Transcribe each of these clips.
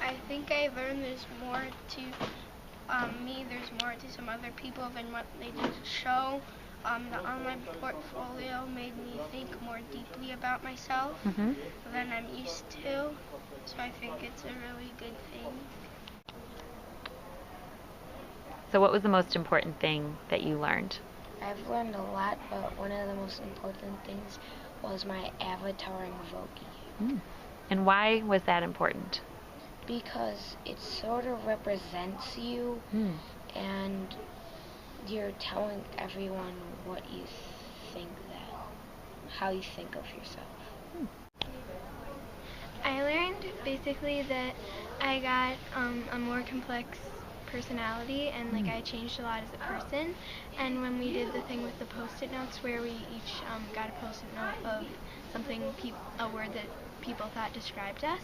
I think I learned there's more to me, there's more to some other people than what they just show. The online portfolio made me think more deeply about myself than I'm used to, so I think it's a really good thing. So what was the most important thing that you learned? I've learned a lot, but one of the most important things was my avatar in Voki. And why was that important? Because it sort of represents you, and you're telling everyone what you think, how you think of yourself. I learned basically that I got a more complex personality, and like I changed a lot as a person. And when we did the thing with the post-it notes where we each got a post-it note of something, a word that people thought described us,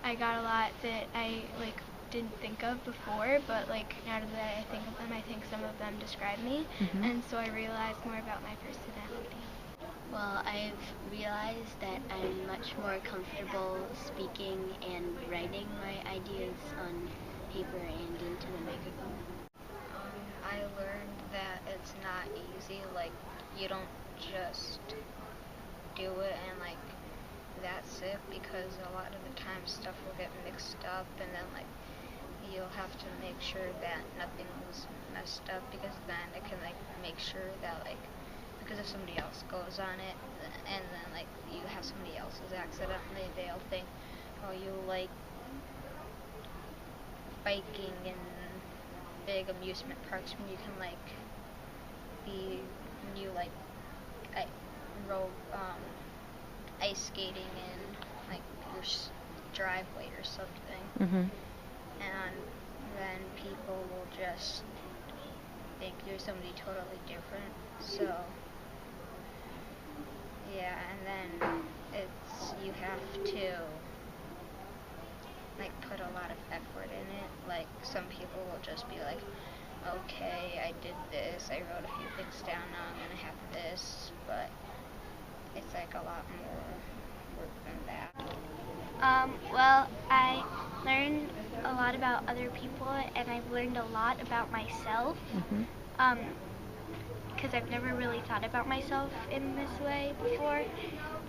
I got a lot that I like didn't think of before, but like now that I think of them, I think some of them describe me, and so I realized more about my personality. Well, I've realized that I'm much more comfortable speaking and writing my ideas on paper and into the microphone. I learned that it's not easy, like you don't just do it and like that's it, because a lot of the time stuff will get mixed up, and then like you'll have to make sure that nothing was messed up, because then it can like make sure that like, because if somebody else goes on it and then like you have somebody else's accidentally, they'll think, oh, you like biking in big amusement parks when you can like be, when you like ice skating in like your driveway or something, and then people will just think you're somebody totally different. So yeah, and then you have to like put a lot of effort in it. Like some people will just be like, okay, I did this, I wrote a few things down, now I'm gonna have this, but it's like a lot more work than that. Well, I learned a lot about other people, and I've learned a lot about myself, because I've never really thought about myself in this way before,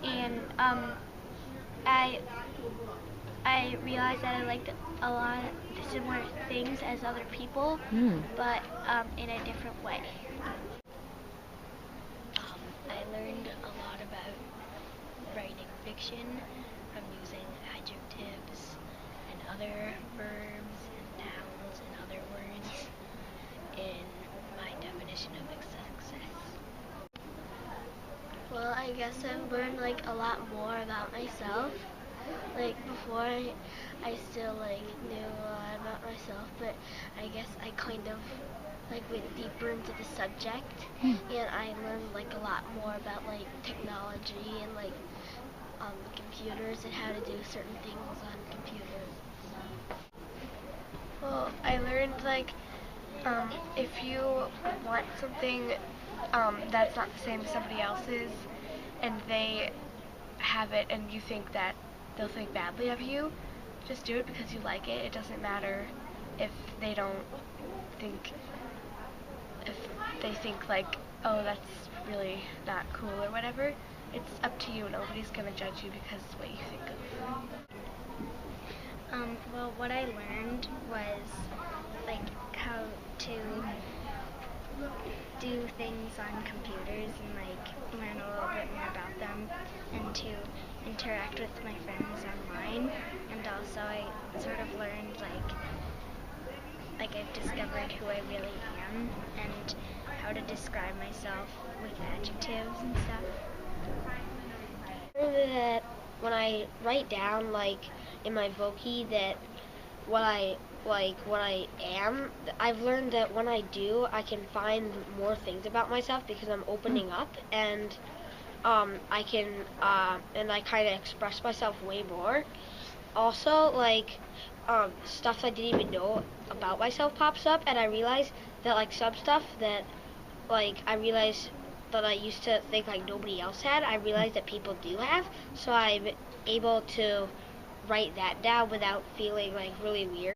and I realized that I liked a lot of similar things as other people, but in a different way. I learned a lot about writing fiction from using adjectives and other verbs and nouns and other words in my definition of success. Well, I guess I've learned like a lot more about myself. Like before, I still like knew a lot about myself, but I guess I kind of like went deeper into the subject, and I learned like a lot more about like technology and like computers and how to do certain things on computers. Well, I learned like if you want something that's not the same as somebody else's, and they have it, and you think that they'll think badly of you, just do it because you like it. It doesn't matter if they don't think, if they think like, oh, that's really not cool or whatever. It's up to you. Nobody's gonna judge you because of what you think of. Well, what I learned was like how to do things on computers and like learn a little bit more about them, and to interact with my friends online, and also I sort of learned like I've discovered who I really am and how to describe myself with adjectives and stuff. I learned that when I write down like in my Voki that what I am, I've learned that when I do, I can find more things about myself because I'm opening up, and I can and I kind of express myself way more. Also, like stuff I didn't even know about myself pops up, and I realize that like some stuff that like I realize that I used to think like nobody else had, I realize that people do have. So I'm able to write that down without feeling like really weird.